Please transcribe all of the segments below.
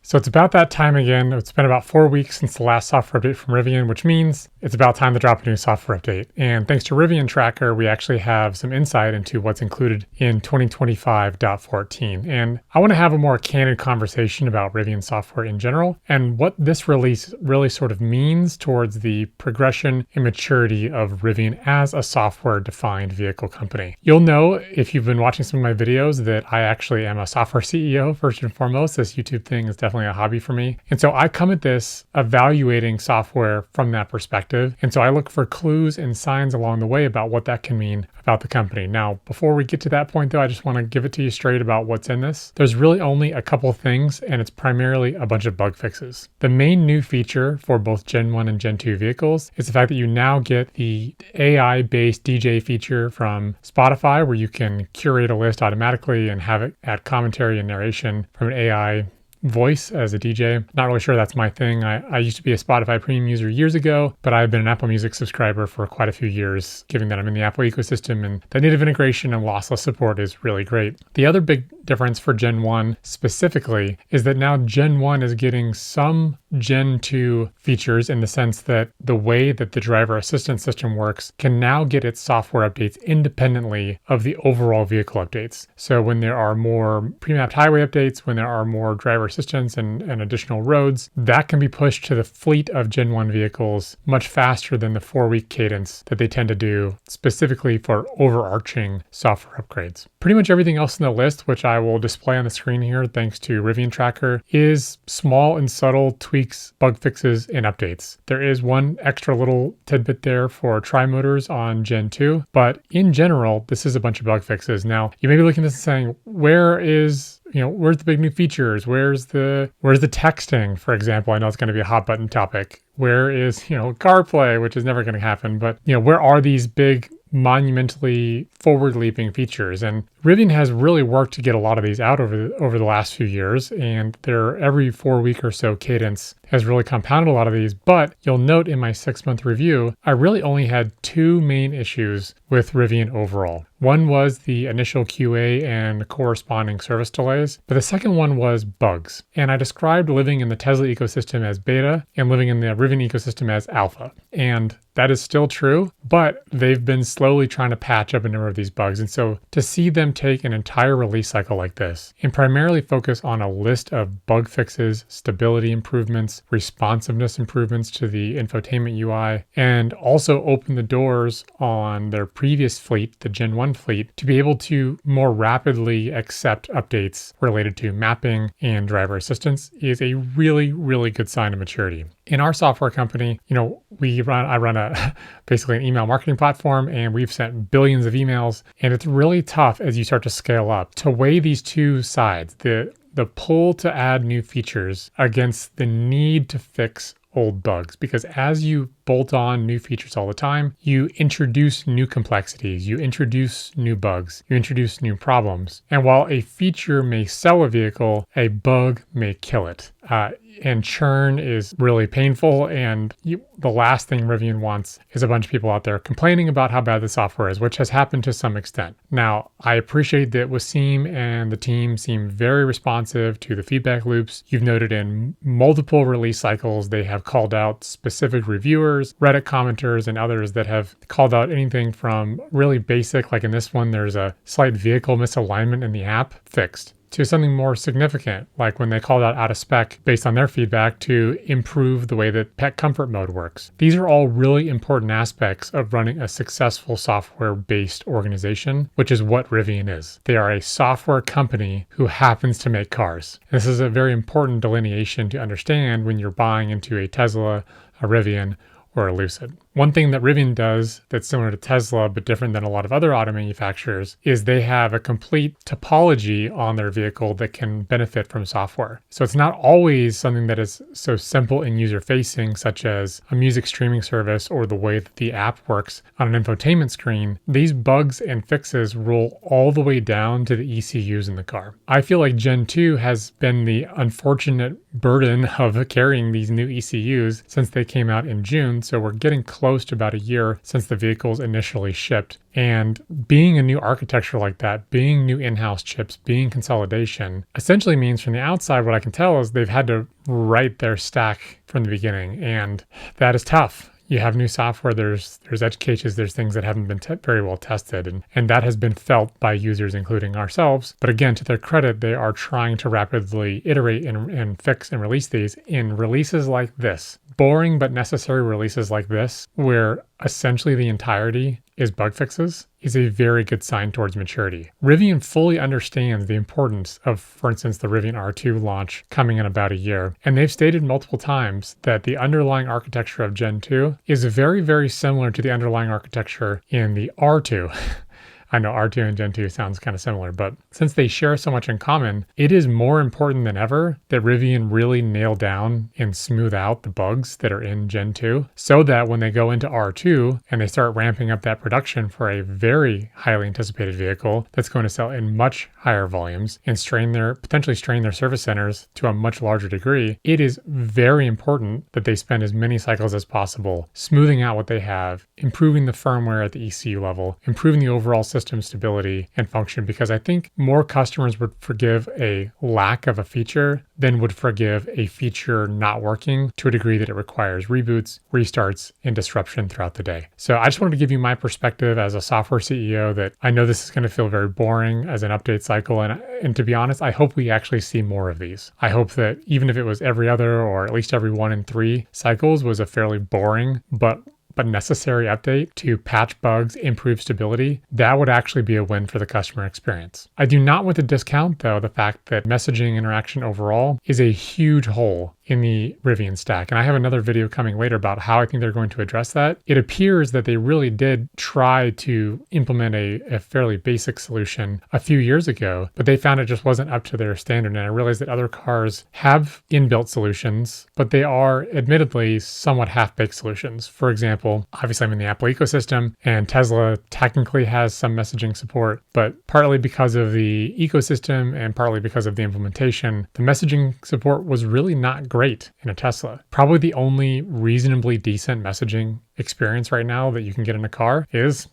So it's about that time again. It's been about 4 weeks since the last software update from Rivian, which means it's about time to drop a new software update. And thanks to Rivian Tracker, we actually have some insight into what's included in 2025.14. And I want to have a more candid conversation about Rivian software in general and what this release really sort of means towards the progression and maturity of Rivian as a software-defined vehicle company. You'll know if you've been watching some of my videos that I actually am a software CEO first and foremost. This YouTube thing is definitely a hobby for me. And so I come at this evaluating software from that perspective. And so I look for clues and signs along the way about what that can mean about the company. Now, before we get to that point though, I just want to give it to you straight about what's in this. There's really only a couple things, and it's primarily a bunch of bug fixes. The main new feature for both Gen 1 and Gen 2 vehicles is the fact that you now get the AI-based DJ feature from Spotify, where you can curate a list automatically and have it add commentary and narration from an AI voice as a DJ. Not really sure that's my thing. I used to be a Spotify premium user years ago, but I've been an Apple Music subscriber for quite a few years, given that I'm in the Apple ecosystem, and the native integration and lossless support is really great. The other big difference for Gen 1 specifically is that now Gen 1 is getting some Gen 2 features in the sense that the way that the driver assistance system works can now get its software updates independently of the overall vehicle updates. So when there are more pre-mapped highway updates, when there are more driver assistance and additional roads, that can be pushed to the fleet of Gen 1 vehicles much faster than the 4-week cadence that they tend to do specifically for overarching software upgrades. Pretty much everything else in the list, which I will display on the screen here thanks to Rivian Tracker, is small and subtle tweaks, bug fixes, and updates. There is one extra little tidbit there for tri-motors on Gen 2, but in general, this is a bunch of bug fixes. Now, you may be looking at this and saying, where's the big new features? Where's the texting, for example? I know it's going to be a hot button topic. Where is, CarPlay, which is never going to happen, but where are these big monumentally forward-leaping features? And Rivian has really worked to get a lot of these out over the last few years, and their every 4-week or so cadence has really compounded a lot of these. But you'll note in my 6-month review, I really only had 2 main issues with Rivian overall. One was the initial QA and corresponding service delays, but the second one was bugs. And I described living in the Tesla ecosystem as beta and living in the Rivian ecosystem as alpha. And that is still true, but they've been slowly trying to patch up a number of these bugs. And so to see them take an entire release cycle like this and primarily focus on a list of bug fixes, stability improvements, responsiveness improvements to the infotainment UI, and also open the doors on their previous fleet, the Gen 1 fleet, to be able to more rapidly accept updates related to mapping and driver assistance is a really, really good sign of maturity. In our software company, I run basically an email marketing platform, and we've sent billions of emails, and it's really tough as you start to scale up to weigh these two sides, the pull to add new features against the need to fix old bugs. Because as you bolt on new features all the time, you introduce new complexities, you introduce new bugs, you introduce new problems. And while a feature may sell a vehicle, a bug may kill it. And churn is really painful, and the last thing Rivian wants is a bunch of people out there complaining about how bad the software is, which has happened to some extent. Now, I appreciate that Wasim and the team seem very responsive to the feedback loops. You've noted in multiple release cycles, they have called out specific reviewers, Reddit commenters, and others that have called out anything from really basic, like in this one, there's a slight vehicle misalignment in the app, fixed, to something more significant, like when they called out of spec based on their feedback to improve the way that pet comfort mode works. These are all really important aspects of running a successful software-based organization, which is what Rivian is. They are a software company who happens to make cars. This is a very important delineation to understand when you're buying into a Tesla, a Rivian, or a Lucid. One thing that Rivian does that's similar to Tesla, but different than a lot of other auto manufacturers, is they have a complete topology on their vehicle that can benefit from software. So it's not always something that is so simple and user-facing, such as a music streaming service or the way that the app works on an infotainment screen. These bugs and fixes roll all the way down to the ECUs in the car. I feel like Gen 2 has been the unfortunate burden of carrying these new ECUs since they came out in June, so we're getting close close to about a year since the vehicles initially shipped. And being a new architecture like that, being new in-house chips, being consolidation, essentially means from the outside, what I can tell is they've had to write their stack from the beginning. And that is tough. You have new software, there's edge cases, there's things that haven't been very well tested, and that has been felt by users, including ourselves. But again, to their credit, they are trying to rapidly iterate and fix and release these in releases like this. Boring but necessary releases like this, where essentially the entirety is bug fixes, is a very good sign towards maturity. Rivian fully understands the importance of, for instance, the Rivian R2 launch coming in about a year. And they've stated multiple times that the underlying architecture of Gen 2 is very, very similar to the underlying architecture in the R2. I know R2 and Gen 2 sounds kind of similar, but since they share so much in common, it is more important than ever that Rivian really nail down and smooth out the bugs that are in Gen 2 so that when they go into R2 and they start ramping up that production for a very highly anticipated vehicle that's going to sell in much higher volumes and potentially strain their service centers to a much larger degree, it is very important that they spend as many cycles as possible smoothing out what they have, improving the firmware at the ECU level, improving the overall system stability and function, because I think more customers would forgive a lack of a feature than would forgive a feature not working to a degree that it requires reboots, restarts, and disruption throughout the day. So I just wanted to give you my perspective as a software CEO that I know this is going to feel very boring as an update cycle. And to be honest, I hope we actually see more of these. I hope that even if it was every other or at least every 1 in 3 cycles was a fairly boring but necessary update to patch bugs, improve stability, that would actually be a win for the customer experience. I do not want to discount, though, the fact that messaging interaction overall is a huge hole in the Rivian stack. And I have another video coming later about how I think they're going to address that. It appears that they really did try to implement a fairly basic solution a few years ago, but they found it just wasn't up to their standard. And I realized that other cars have inbuilt solutions, but they are admittedly somewhat half-baked solutions. For example, obviously I'm in the Apple ecosystem and Tesla technically has some messaging support, but partly because of the ecosystem and partly because of the implementation, the messaging support was really not great in a Tesla. Probably the only reasonably decent messaging experience right now that you can get in a car is,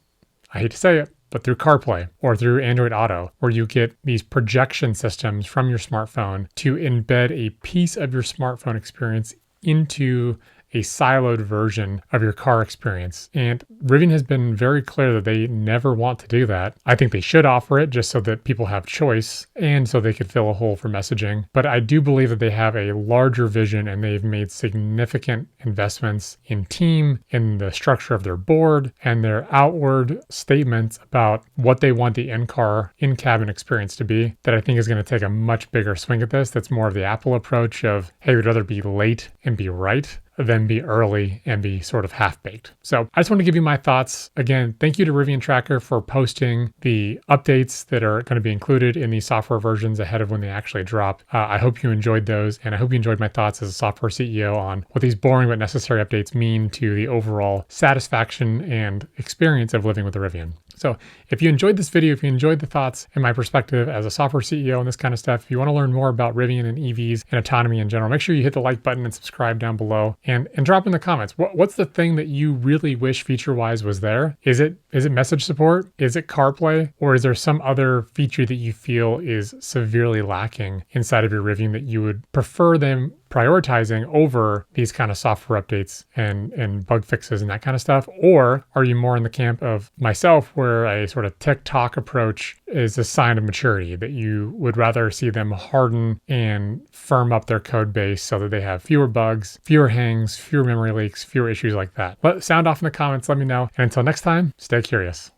I hate to say it, but through CarPlay or through Android Auto, where you get these projection systems from your smartphone to embed a piece of your smartphone experience into a siloed version of your car experience. And Rivian has been very clear that they never want to do that. I think they should offer it just so that people have choice and so they could fill a hole for messaging. But I do believe that they have a larger vision and they've made significant investments in team, in the structure of their board, and their outward statements about what they want the in-cabin experience to be, that I think is going to take a much bigger swing at this. That's more of the Apple approach of, hey, we'd rather be late and be right than be early and be sort of half-baked. So I just want to give you my thoughts. Again, thank you to Rivian Tracker for posting the updates that are going to be included in these software versions ahead of when they actually drop. I hope you enjoyed those, and I hope you enjoyed my thoughts as a software CEO on what these boring but necessary updates mean to the overall satisfaction and experience of living with the Rivian. So if you enjoyed this video, if you enjoyed the thoughts and my perspective as a software CEO and this kind of stuff, if you want to learn more about Rivian and EVs and autonomy in general, make sure you hit the like button and subscribe down below and drop in the comments. What's the thing that you really wish feature-wise was there? Is it message support? Is it CarPlay? Or is there some other feature that you feel is severely lacking inside of your Rivian that you would prefer them prioritizing over these kind of software updates and bug fixes and that kind of stuff? Or are you more in the camp of myself where a sort of TikTok approach is a sign of maturity, that you would rather see them harden and firm up their code base so that they have fewer bugs, fewer hangs, fewer memory leaks, fewer issues like that? Sound off in the comments, let me know. And until next time, stay curious.